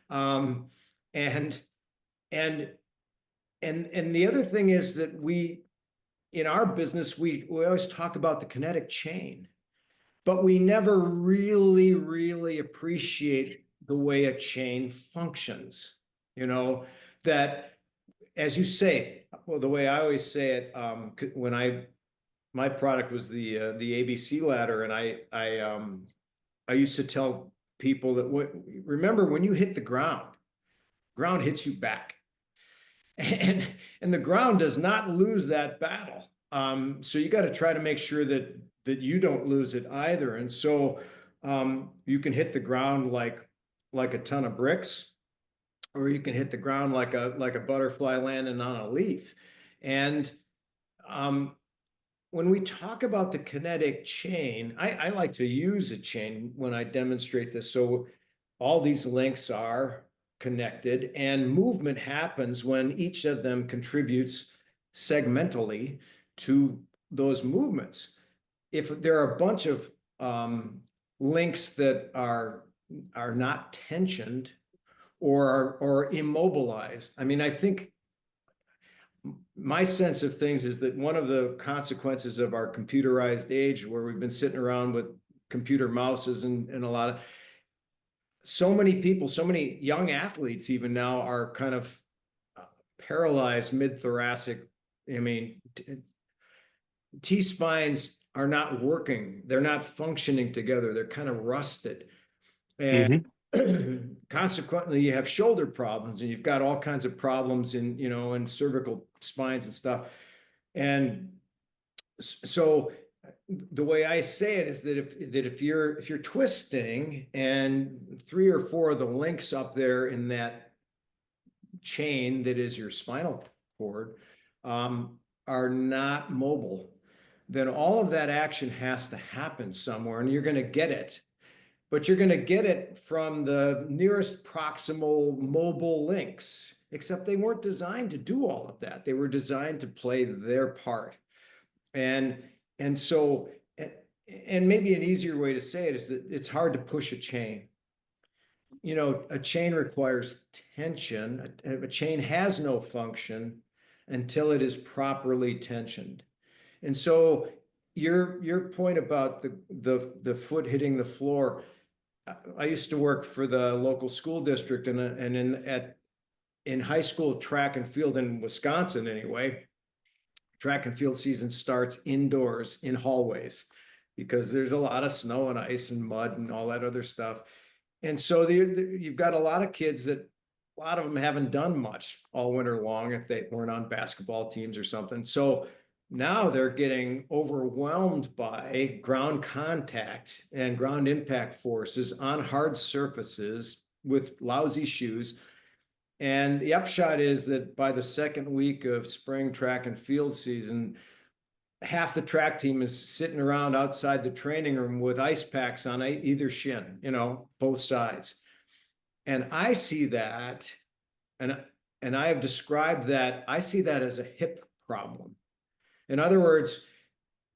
Speaker 2: Um, and and and the other thing is that in our business, we always talk about the kinetic chain, but we never really appreciate the way a chain functions. You know, that, as you say, well, the way I always say it, when my product was the ABC ladder, and I used to tell people that remember, when you hit the ground hits you back, and the ground does not lose that battle. So you got to try to make sure that you don't lose it either. And so you can hit the ground like a ton of bricks, or you can hit the ground like a butterfly landing on a leaf. And when we talk about the kinetic chain, I like to use a chain when I demonstrate this. So all these links are connected, and movement happens when each of them contributes segmentally to those movements. If there are a bunch of links that are not tensioned or immobilized, I mean, I think my sense of things is that one of the consequences of our computerized age, where we've been sitting around with computer mouses and a lot of, so many people, so many young athletes even now are kind of paralyzed mid-thoracic. I mean, T-spines are not working. They're not functioning together. They're kind of rusted. And consequently, you have shoulder problems, and you've got all kinds of problems in cervical spines and stuff. And so the way I say it is that if you're twisting, and 3 or 4 of the links up there in that chain that is your spinal cord are not mobile, then all of that action has to happen somewhere, and you're going to get it. But you're going to get it from the nearest proximal mobile links, except they weren't designed to do all of that. They were designed to play their part. And so, and maybe an easier way to say it is that it's hard to push a chain. A chain requires tension. A chain has no function until it is properly tensioned. And so your point about the foot hitting the floor, I used to work for the local school district, and in high school track and field in Wisconsin anyway, track and field season starts indoors in hallways because there's a lot of snow and ice and mud and all that other stuff. And so you've got a lot of kids that, a lot of them haven't done much all winter long if they weren't on basketball teams or something. So now they're getting overwhelmed by ground contact and ground impact forces on hard surfaces with lousy shoes. And the upshot is that by the second week of spring track and field season, half the track team is sitting around outside the training room with ice packs on either shin, both sides. And I see that, and I have described that, I see that as a hip problem. In other words,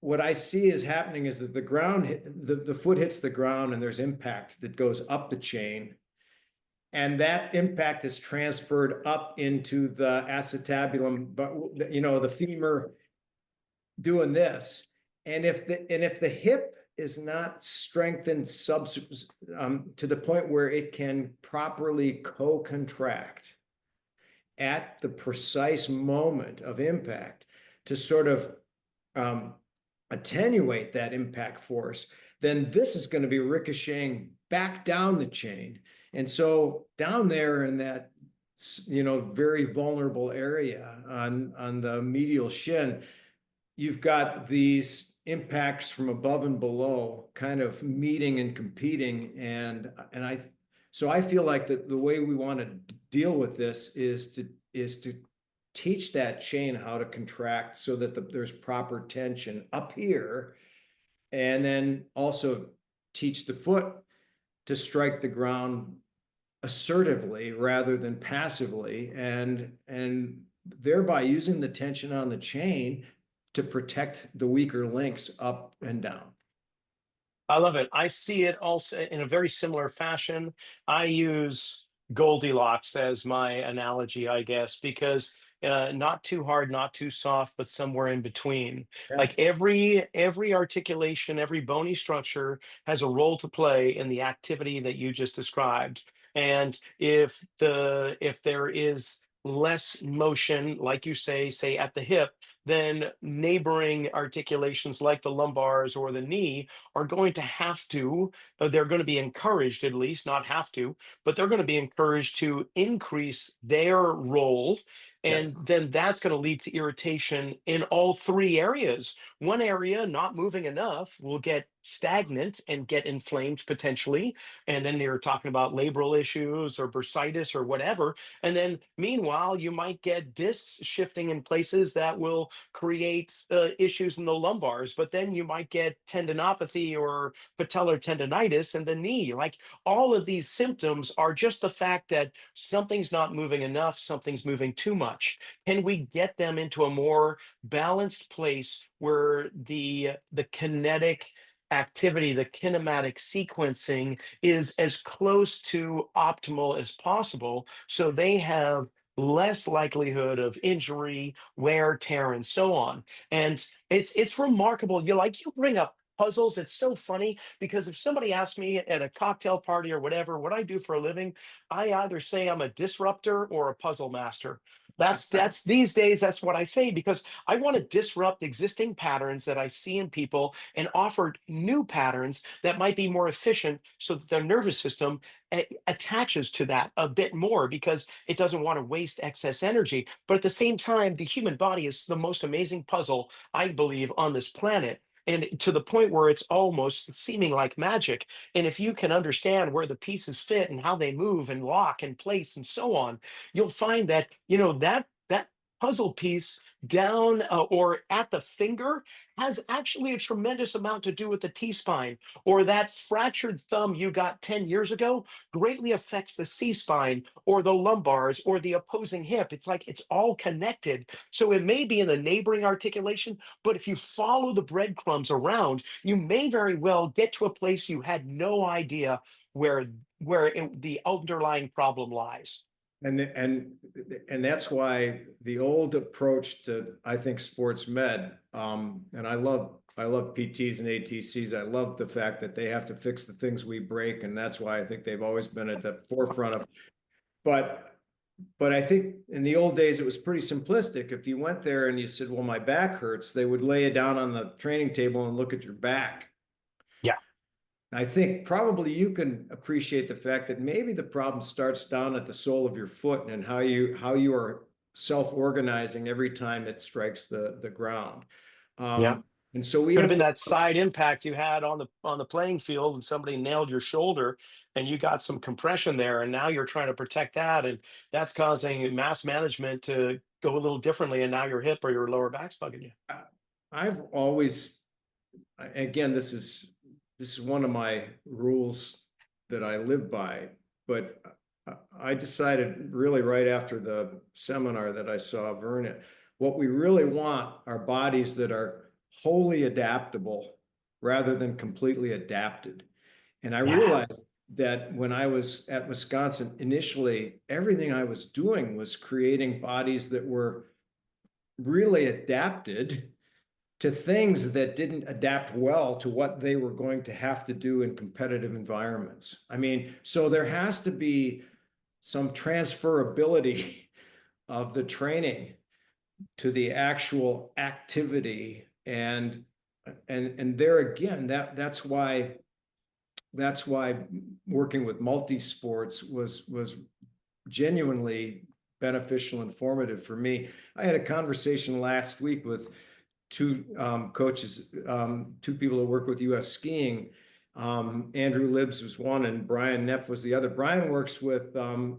Speaker 2: what I see is happening is that the foot hits the ground and there's impact that goes up the chain. And that impact is transferred up into the acetabulum, but the femur doing this. And if the hip is not strengthened to the point where it can properly co-contract at the precise moment of impact to sort of attenuate that impact force, then this is going to be ricocheting back down the chain. And so down there in that, very vulnerable area on the medial shin, you've got these impacts from above and below kind of meeting and competing. So I feel like that the way we want to deal with this is to teach that chain how to contract so that there's proper tension up here, and then also teach the foot to strike the ground assertively rather than passively, and thereby using the tension on the chain to protect the weaker links up and down.
Speaker 1: I love it. I see it also in a very similar fashion. I use Goldilocks as my analogy, I guess, because not too hard, not too soft, but somewhere in between.
Speaker 2: Yeah.
Speaker 1: Like every articulation, every bony structure has a role to play in the activity that you just described. And if there is less motion, like you say at the hip, then neighboring articulations like the lumbars or the knee are going to have to, they're going to be encouraged, at least not have to, but they're going to be encouraged to increase their role.
Speaker 2: Yes.
Speaker 1: And then that's going to lead to irritation in all three areas. One area not moving enough will get stagnant and get inflamed potentially. And then you're talking about labral issues or bursitis or whatever. And then meanwhile, you might get discs shifting in places that will create issues in the lumbars, but then you might get tendinopathy or patellar tendonitis in the knee. Like all of these symptoms are just the fact that something's not moving enough, something's moving too much. Can we get them into a more balanced place where the kinetic activity, the kinematic sequencing is as close to optimal as possible so they have less likelihood of injury, wear, tear, and so on. And it's remarkable. You bring up puzzles. It's so funny because if somebody asks me at a cocktail party or whatever what I do for a living, I either say I'm a disruptor or a puzzle master. That's these days, that's what I say, because I want to disrupt existing patterns that I see in people and offer new patterns that might be more efficient so that their nervous system attaches to that a bit more because it doesn't want to waste excess energy. But at the same time, the human body is the most amazing puzzle, I believe, on this planet. And to the point where it's almost seeming like magic. And if you can understand where the pieces fit and how they move and lock and place and so on, you'll find that, that puzzle piece down or at the finger has actually a tremendous amount to do with the T-spine, or that fractured thumb you got 10 years ago greatly affects the C-spine or the lumbars or the opposing hip. It's like it's all connected. So it may be in the neighboring articulation, but if you follow the breadcrumbs around, you may very well get to a place you had no idea the underlying problem lies.
Speaker 2: And that's why the old approach to, I think, sports med, and I love PTs and ATCs. I love the fact that they have to fix the things we break, and that's why I think they've always been at the forefront of. But I think in the old days it was pretty simplistic. If you went there and you said, "Well, my back hurts," they would lay you down on the training table and look at your back.
Speaker 1: Yeah.
Speaker 2: I think probably you can appreciate the fact that maybe the problem starts down at the sole of your foot and how you are self-organizing every time it strikes the ground.
Speaker 1: Yeah.
Speaker 2: And so we
Speaker 1: Could have
Speaker 2: have
Speaker 1: been
Speaker 2: to,
Speaker 1: that side impact you had on the playing field, and somebody nailed your shoulder, and you got some compression there, and now you're trying to protect that, and that's causing mass management to go a little differently, and now your hip or your lower back's bugging you.
Speaker 2: I've always, again, this is one of my rules that I live by, but I decided really right after the seminar that I saw Vern, what we really want are bodies that are wholly adaptable rather than completely adapted. And I
Speaker 1: Yeah.
Speaker 2: realized that when I was at Wisconsin, initially, everything I was doing was creating bodies that were really adapted to things that didn't adapt well to what they were going to have to do in competitive environments. I mean, so there has to be some transferability of the training to the actual activity. And there again, that's why working with multi-sports was genuinely beneficial and formative for me. I had a conversation last week with two coaches, two people who work with U.S. skiing. Andrew Libbs was one, and Brian Neff was the other. Brian works with para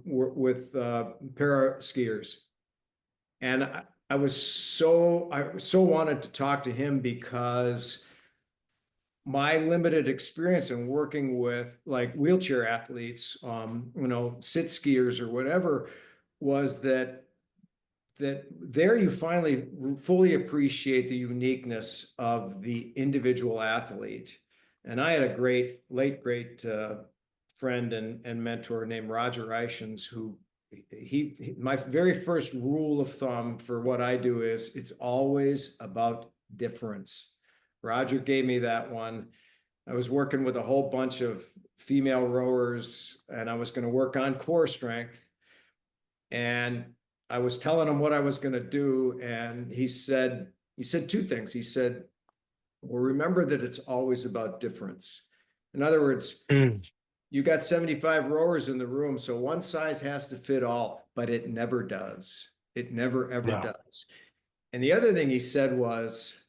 Speaker 2: skiers, and I so wanted to talk to him because my limited experience in working with like wheelchair athletes, sit skiers or whatever, was that there you finally fully appreciate the uniqueness of the individual athlete. And I had a great friend and mentor named Roger Ishins, who my very first rule of thumb for what I do is it's always about difference. Roger gave me that one. I was working with a whole bunch of female rowers, and I was going to work on core strength. And I was telling him what I was going to do, and he said two things. He said, well, remember that it's always about difference. In other words, you got 75 rowers in the room, so one size has to fit all, but it never does. It never, ever does. And the other thing he said was,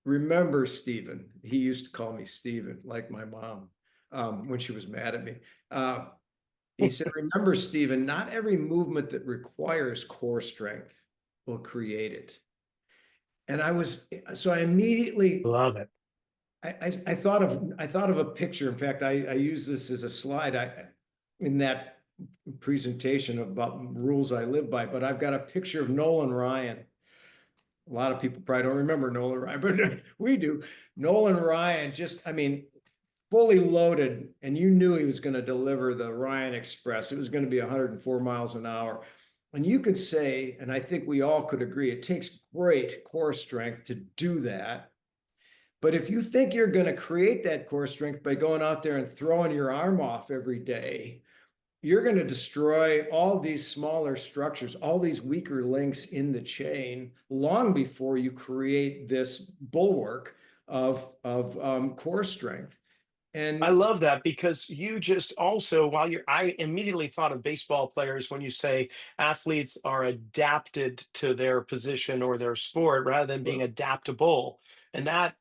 Speaker 2: remember, Stephen. He used to call me Stephen, like my mom, when she was mad at me. He said, remember, Stephen, not every movement that requires core strength will create it. And I immediately
Speaker 1: Love it.
Speaker 2: I thought of a picture. In fact, I use this as a slide in that presentation about rules I live by, but I've got a picture of Nolan Ryan. A lot of people probably don't remember Nolan Ryan, but we do. Nolan Ryan fully loaded, and you knew he was going to deliver the Ryan Express. It was going to be 104 miles an hour. And you could say, and I think we all could agree, it takes great core strength to do that. But if you think you're going to create that core strength by going out there and throwing your arm off every day, you're going to destroy all these smaller structures, all these weaker links in the chain, long before you create this bulwark of core strength. And
Speaker 1: I love that, because you just also, I immediately thought of baseball players when you say athletes are adapted to their position or their sport rather than being adaptable. And I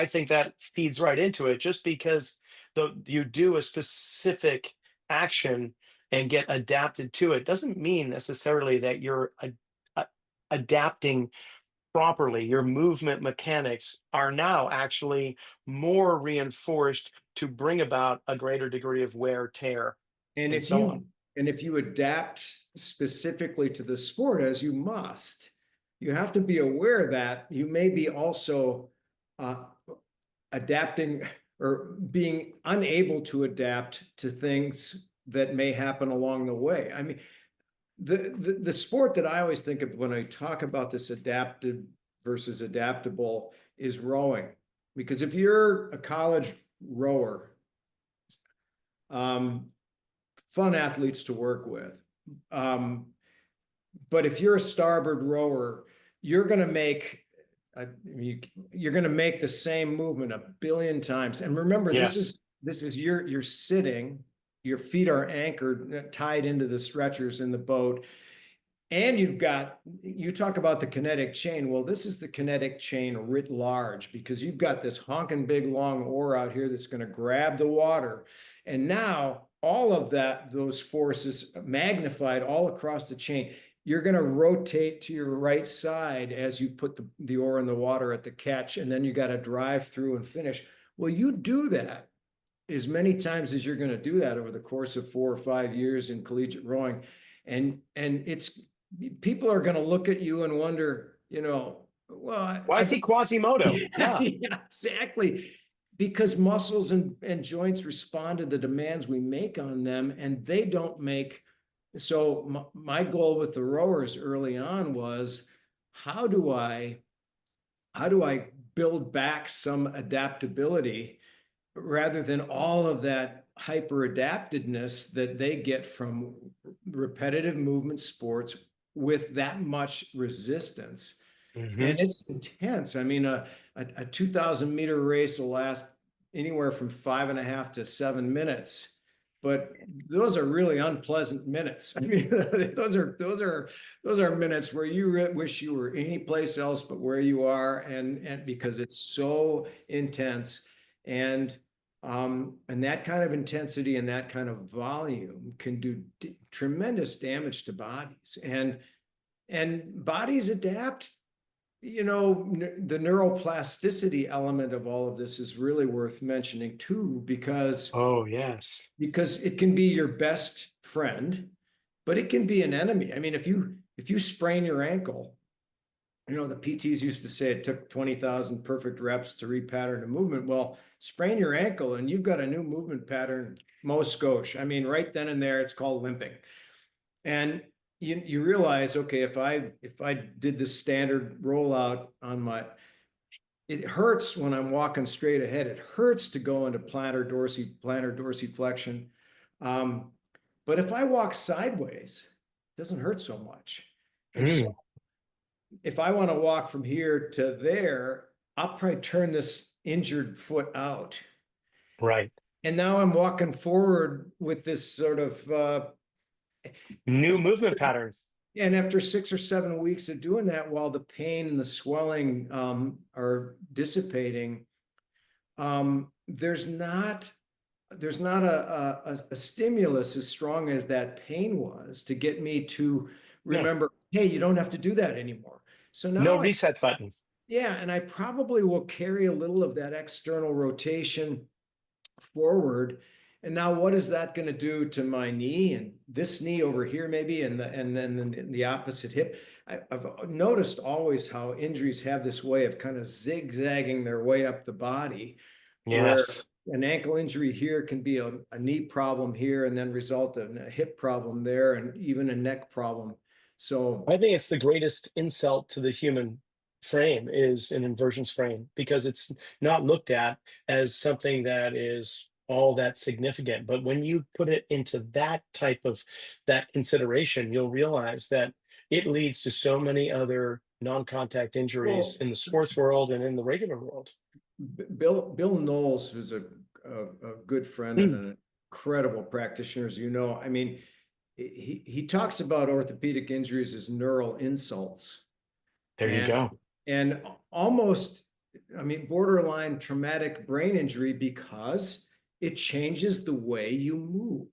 Speaker 1: think that feeds right into it. Just because you do a specific action and get adapted to it doesn't mean necessarily that you're adapting properly. Your movement mechanics are now actually more reinforced to bring about a greater degree of wear, tear,
Speaker 2: and
Speaker 1: and
Speaker 2: if
Speaker 1: so on.
Speaker 2: you adapt specifically to the sport, as you must, you have to be aware that you may be also adapting or being unable to adapt to things that may happen along the way. I mean, the sport that I always think of when I talk about this adapted versus adaptable is rowing. Because if you're a college rower, fun athletes to work with. But if you're a starboard rower, you're going to make the same movement a billion times. And remember,
Speaker 1: Yes.
Speaker 2: this is you're sitting, your feet are anchored, tied into the stretchers in the boat. And you talk about the kinetic chain. Well, this is the kinetic chain writ large, because you've got this honking big long oar out here that's going to grab the water. And now all of those forces magnified all across the chain. You're going to rotate to your right side as you put the oar in the water at the catch, and then you got to drive through and finish. Well, you do that as many times as you're going to do that over the course of 4 or 5 years in collegiate rowing. And people are going to look at you and wonder, well,
Speaker 1: Why is he Quasimodo?
Speaker 2: Yeah, exactly. Because muscles and joints respond to the demands we make on them, and they don't make. So my goal with the rowers early on was, how do I build back some adaptability rather than all of that hyper adaptedness that they get from repetitive movement sports with that much resistance.
Speaker 1: Mm-hmm.
Speaker 2: And it's intense. I mean, a 2,000 meter race will last anywhere from 5.5 to 7 minutes, but those are really unpleasant minutes. I mean, those are minutes where you wish you were any place else but where you are, and because it's so intense. And that kind of intensity and that kind of volume can do tremendous damage to bodies, and bodies adapt. The neuroplasticity element of all of this is really worth mentioning too, because
Speaker 1: Oh, yes.
Speaker 2: it can be your best friend, but it can be an enemy. I mean, if you sprain your ankle, the PTs used to say it took 20,000 perfect reps to repattern a movement. Well, sprain your ankle and you've got a new movement pattern, most gauche. I mean, right then and there, it's called limping. And you realize, okay, if I did the standard rollout it hurts when I'm walking straight ahead. It hurts to go into plantar dorsiflexion. But if I walk sideways, it doesn't hurt so much. And so if I want to walk from here to there, I'll probably turn this injured foot out.
Speaker 1: Right.
Speaker 2: And now I'm walking forward with this sort of
Speaker 1: new movement patterns.
Speaker 2: And after 6 or 7 weeks of doing that, while the pain and the swelling are dissipating, there's not a stimulus as strong as that pain was to get me to remember, hey, you don't have to do that anymore. So now
Speaker 1: no reset button.
Speaker 2: Yeah, and I probably will carry a little of that external rotation forward. And now what is that going to do to my knee and this knee over here maybe, and then the opposite hip? I've noticed always how injuries have this way of kind of zigzagging their way up the body.
Speaker 1: Yes.
Speaker 2: Where an ankle injury here can be a knee problem here and then result in a hip problem there and even a neck problem. So
Speaker 1: I think it's the greatest insult to the human frame is an inversion sprain, because it's not looked at as something that is all that significant. But when you put it into that type of that consideration, you'll realize that it leads to so many other non-contact injuries in the sports world and in the regular world.
Speaker 2: Bill Knowles, who's a good friend and an incredible practitioner, as you know. I mean, he talks about orthopedic injuries as neural insults.
Speaker 1: There you go.
Speaker 2: And almost, I mean, borderline traumatic brain injury, because it changes the way you move.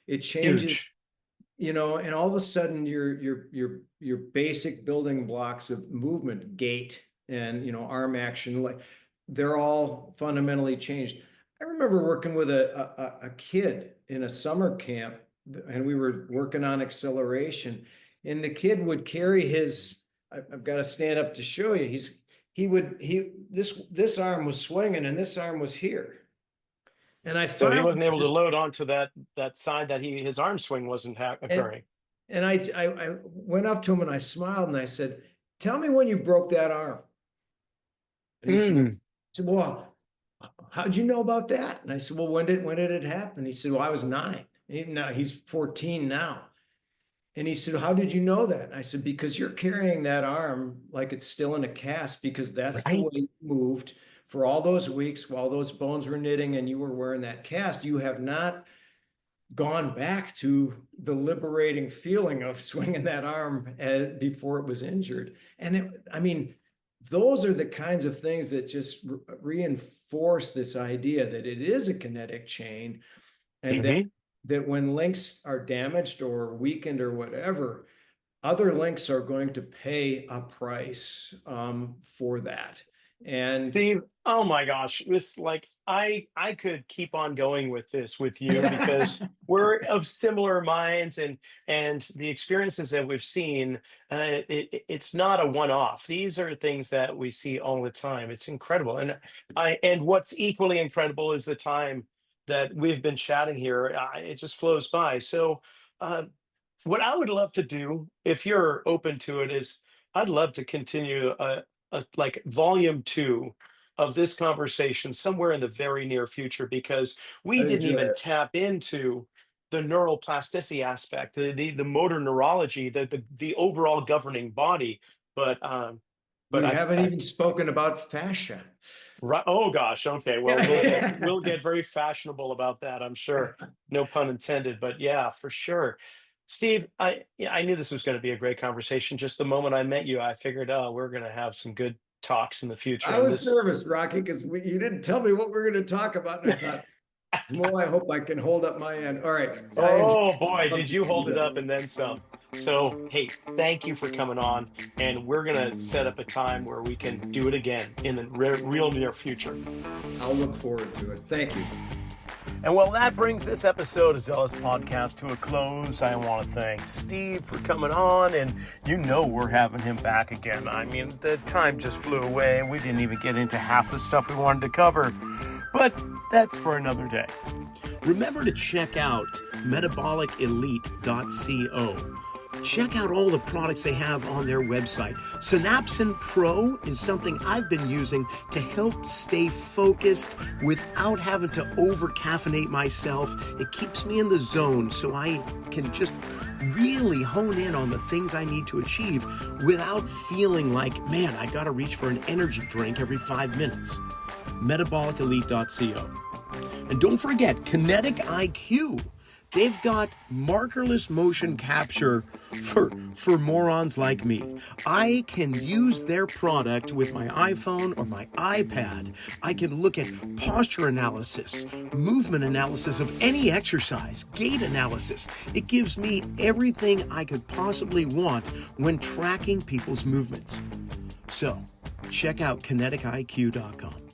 Speaker 2: It changes, and all of a sudden your basic building blocks of movement, gait, and arm action, like they're all fundamentally changed. I remember working with a kid in a summer camp, and we were working on acceleration, and the kid would carry his. I've got to stand up to show you. This arm was swinging and this arm was here. And
Speaker 1: so he wasn't able to load onto that side that his arm swing wasn't occurring.
Speaker 2: And I went up to him and I smiled and I said, "Tell me when you broke that arm." And he said, "Well, how'd you know about that?" And I said, "Well, when did it happen?" He said, "Well, I was 9. Now he's 14 now." And he said, "How did you know that?" And I said, "Because you're carrying that arm like it's still in a cast, because that's the way you moved for all those weeks while those bones were knitting and you were wearing that cast. You have not gone back to the liberating feeling of swinging that arm before it was injured. And those are the kinds of things that just reinforce this idea that it is a kinetic chain, and that when links are damaged or weakened or whatever, other links are going to pay a price for that. And
Speaker 1: Steve, oh my gosh, I could keep on going with this with you because we're of similar minds, and the experiences that we've seen, it's not a one-off. These are things that we see all the time. It's incredible, and what's equally incredible is the time that we've been chatting here. It just flows by. So, what I would love to do, if you're open to it, is I'd love to continue like volume 2 of this conversation somewhere in the very near future, because we didn't even tap into the neuroplasticity aspect, the motor neurology, the overall governing body. But
Speaker 2: we haven't even spoken about fascia.
Speaker 1: Right. Oh gosh. Okay. Well, we'll get very fashionable about that, I'm sure. No pun intended. But yeah, for sure. Steve, I knew this was going to be a great conversation. Just the moment I met you, I figured, oh, we're going to have some good talks in the future.
Speaker 2: I was nervous, Rocky, because you didn't tell me what we're going to talk about. And I thought, well, I hope I can hold up my end. All right.
Speaker 1: Oh boy, did you hold it up and then some. So, hey, thank you for coming on. And we're going to set up a time where we can do it again in the real near future.
Speaker 2: I'll look forward to it. Thank you.
Speaker 1: And well, that brings this episode of Zelos Podcast to a close. I want to thank Steve for coming on, and we're having him back again. I mean, the time just flew away, and we didn't even get into half the stuff we wanted to cover. But that's for another day. Remember to check out metabolicelite.co. Check out all the products they have on their website. Synapsin Pro is something I've been using to help stay focused without having to over-caffeinate myself. It keeps me in the zone so I can just really hone in on the things I need to achieve without feeling like, man, I gotta reach for an energy drink every 5 minutes. Metabolicelite.co. And don't forget, Kinetic IQ. They've got markerless motion capture for morons like me. I can use their product with my iPhone or my iPad. I can look at posture analysis, movement analysis of any exercise, gait analysis. It gives me everything I could possibly want when tracking people's movements. So, check out kinetikiq.com.